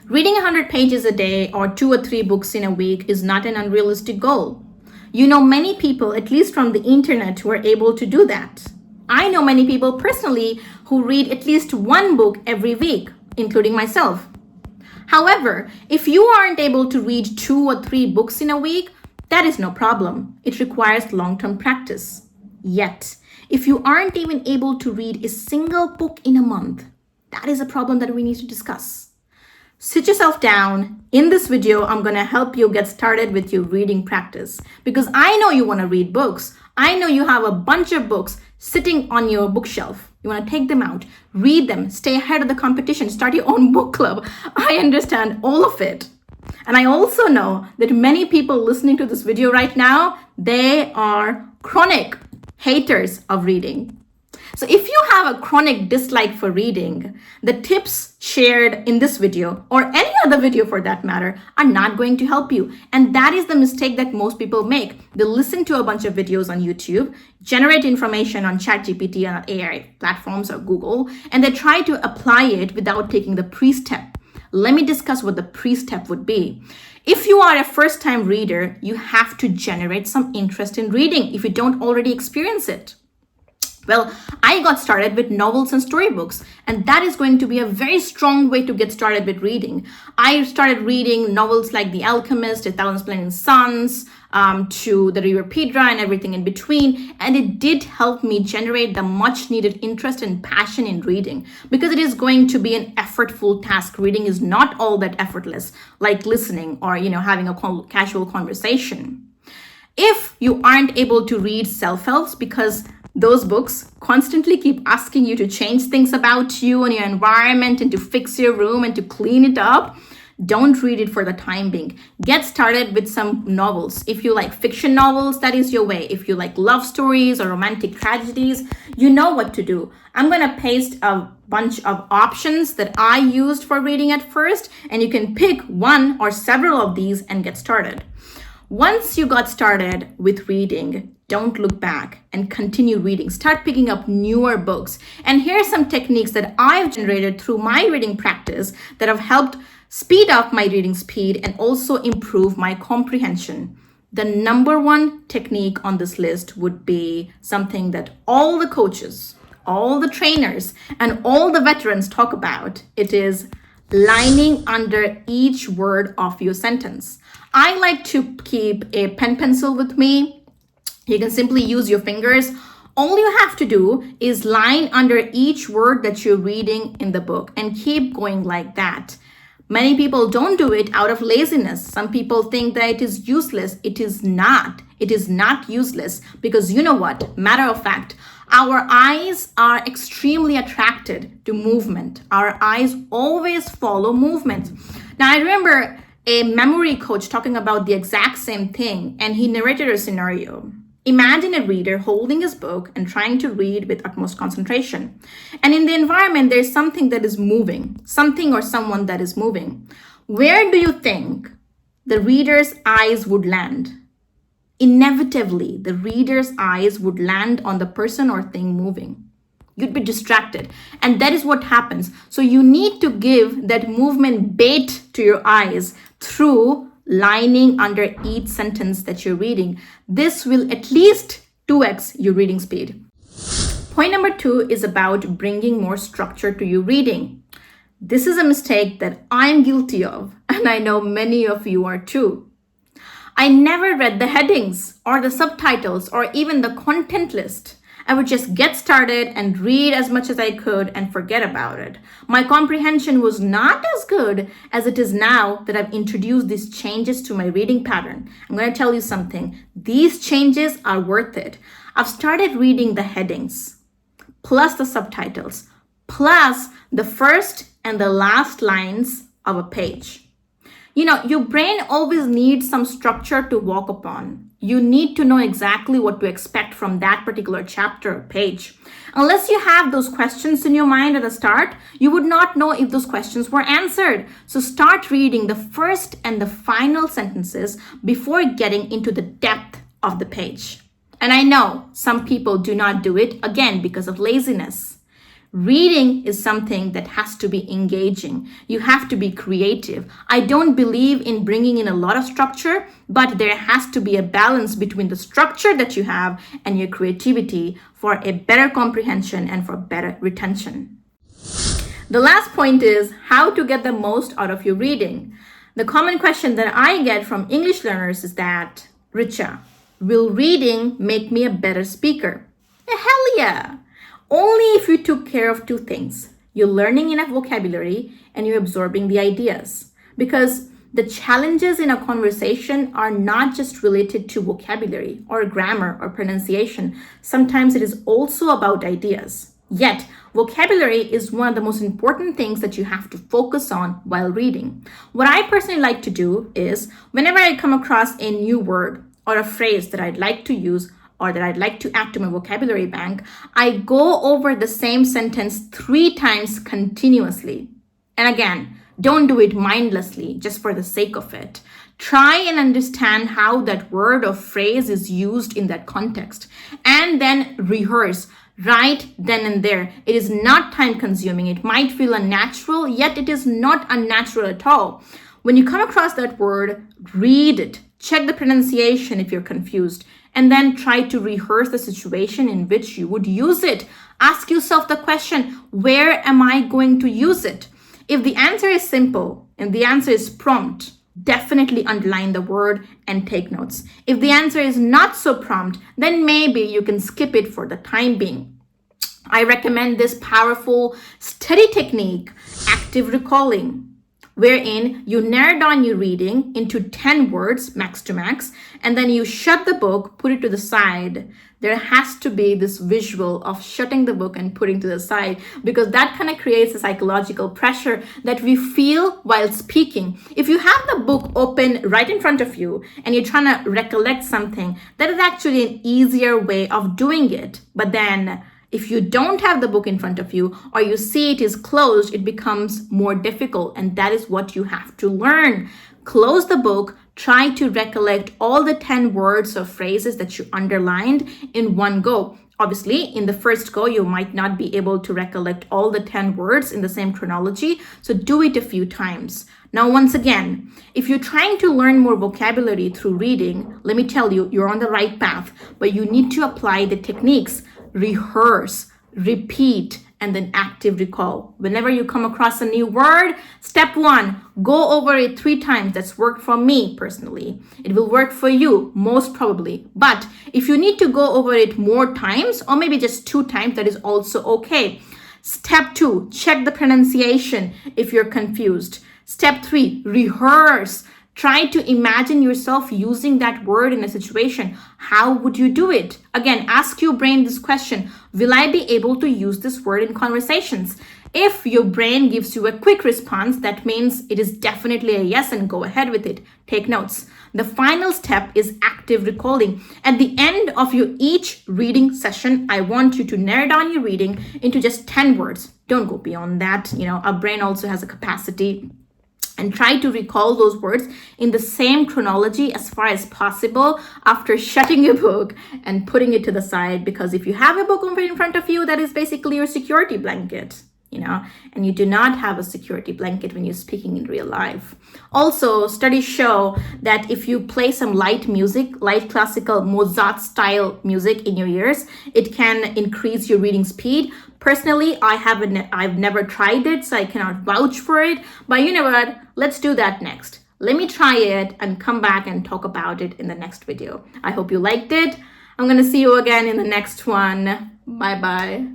Reading 100 pages a day or 2 or 3 books in a week is not an unrealistic goal. You know many people, at least from the internet, who are able to do that. I know many people personally who read at least one book every week, including myself. However, if you aren't able to read 2 or 3 books in a week, that is no problem. It requires long-term practice. Yet, if you aren't even able to read a single book in a month, that is a problem that we need to discuss. Sit yourself down. In this video, I'm going to help you get started with your reading practice because I know you want to read books. I know you have a bunch of books sitting on your bookshelf. You want to take them out, read them, stay ahead of the competition, start your own book club. I understand all of it. And I also know that many people listening to this video right now, they are chronic haters of reading. So if you have a chronic dislike for reading, the tips shared in this video or any other video for that matter are not going to help you. And that is the mistake that most people make. They listen to a bunch of videos on YouTube, generate information on ChatGPT and AI platforms or Google, and they try to apply it without taking the pre-step. Let me discuss what the pre-step would be. If you are a first-time reader, you have to generate some interest in reading if you don't already experience it. Well, I got started with novels and storybooks, and that is going to be a very strong way to get started with reading. I started reading novels like The Alchemist, A Thousand Splendid Suns, to The River Pedra and everything in between, and it did help me generate the much needed interest and passion in reading because it is going to be an effortful task. Reading is not all that effortless, like listening or having a casual conversation. If you aren't able to read self-helps because those books constantly keep asking you to change things about you and your environment and to fix your room and to clean it up, don't read it for the time being. Get started with some novels. If you like fiction novels, that is your way. If you like love stories or romantic tragedies, you know what to do. I'm going to paste a bunch of options that I used for reading at first, and you can pick one or several of these and get started. Once you got started with reading, don't look back and continue reading. Start picking up newer books. And here are some techniques that I've generated through my reading practice that have helped speed up my reading speed and also improve my comprehension. The number one technique on this list would be something that all the coaches, all the trainers, and all the veterans talk about. It is lining under each word of your sentence. I like to keep a pen pencil with me. You can simply use your fingers. All you have to do is line under each word that you're reading in the book and keep going like that. Many people don't do it out of laziness. Some people think that it is useless. It is not. It is not useless because you know what? Matter of fact, our eyes are extremely attracted to movement. Our eyes always follow movement. Now, I remember a memory coach talking about the exact same thing, and he narrated a scenario. Imagine a reader holding his book and trying to read with utmost concentration. And in the environment, there's something that is moving, something or someone that is moving. Where do you think the reader's eyes would land? Inevitably, the reader's eyes would land on the person or thing moving. You'd be distracted. And that is what happens. So you need to give that movement bait to your eyes through lining under each sentence that you're reading. This will at least 2x your reading speed. Point number 2 is about bringing more structure to your reading. This is a mistake that I'm guilty of, and I know many of you are too. I never read the headings or the subtitles or even the content list. I would just get started and read as much as I could and forget about it. My comprehension was not as good as it is now that I've introduced these changes to my reading pattern. I'm going to tell you something. These changes are worth it. I've started reading the headings, plus the subtitles, plus the first and the last lines of a page. Your brain always needs some structure to walk upon. You need to know exactly what to expect from that particular chapter or page. Unless you have those questions in your mind at the start, you would not know if those questions were answered. So start reading the first and the final sentences before getting into the depth of the page. And I know some people do not do it, again, because of laziness. Reading is something that has to be engaging. You have to be creative. I don't believe in bringing in a lot of structure, but there has to be a balance between the structure that you have and your creativity for a better comprehension and for better retention. The last point is how to get the most out of your reading. The common question that I get from English learners is that, Richa, will reading make me a better speaker? Hell yeah! Only if you took care of two things. You're learning enough vocabulary and you're absorbing the ideas. Because the challenges in a conversation are not just related to vocabulary or grammar or pronunciation. Sometimes it is also about ideas. Yet, vocabulary is one of the most important things that you have to focus on while reading. What I personally like to do is, whenever I come across a new word or a phrase that I'd like to use or that I'd like to add to my vocabulary bank, I go over the same sentence 3 times continuously. And again, don't do it mindlessly just for the sake of it. Try and understand how that word or phrase is used in that context, and then rehearse right then and there. It is not time consuming. It might feel unnatural, yet it is not unnatural at all. When you come across that word, read it. Check the pronunciation if you're confused, and then try to rehearse the situation in which you would use it. Ask yourself the question, where am I going to use it? If the answer is simple and the answer is prompt, definitely underline the word and take notes. If the answer is not so prompt, then maybe you can skip it for the time being. I recommend this powerful study technique, active recalling, wherein you narrow down your reading into 10 words, max to max, and then you shut the book, put it to the side. There has to be this visual of shutting the book and putting to the side, because that kind of creates a psychological pressure that we feel while speaking. If you have the book open right in front of you and you're trying to recollect something, that is actually an easier way of doing it. But then if you don't have the book in front of you or you see it is closed, it becomes more difficult, and that is what you have to learn. Close the book, try to recollect all the 10 words or phrases that you underlined in one go. Obviously, in the first go, you might not be able to recollect all the 10 words in the same chronology, so do it a few times. Now, once again, if you're trying to learn more vocabulary through reading, let me tell you, you're on the right path, but you need to apply the techniques. Rehearse, repeat, and then active recall. Whenever you come across a new word, step 1, go over it 3 times. That's worked for me personally. It will work for you, most probably. But if you need to go over it more times, or maybe just 2 times, that is also okay. Step 2, check the pronunciation if you're confused. Step 3, rehearse. Try to imagine yourself using that word in a situation. How would you do it? Again, ask your brain this question. Will I be able to use this word in conversations? If your brain gives you a quick response, that means it is definitely a yes, and go ahead with it. Take notes. The final step is active recalling. At the end of your each reading session, I want you to narrow down your reading into just 10 words. Don't go beyond that. Our brain also has a capacity. And try to recall those words in the same chronology as far as possible after shutting your book and putting it to the side. Because if you have a book open in front of you, that is basically your security blanket, and you do not have a security blanket when you're speaking in real life. Also, studies show that if you play some light music, light classical Mozart style music in your ears, it can increase your reading speed. Personally, I've never tried it, so I cannot vouch for it. But you know what? Let's do that next. Let me try it and come back and talk about it in the next video. I hope you liked it. I'm going to see you again in the next one. Bye-bye.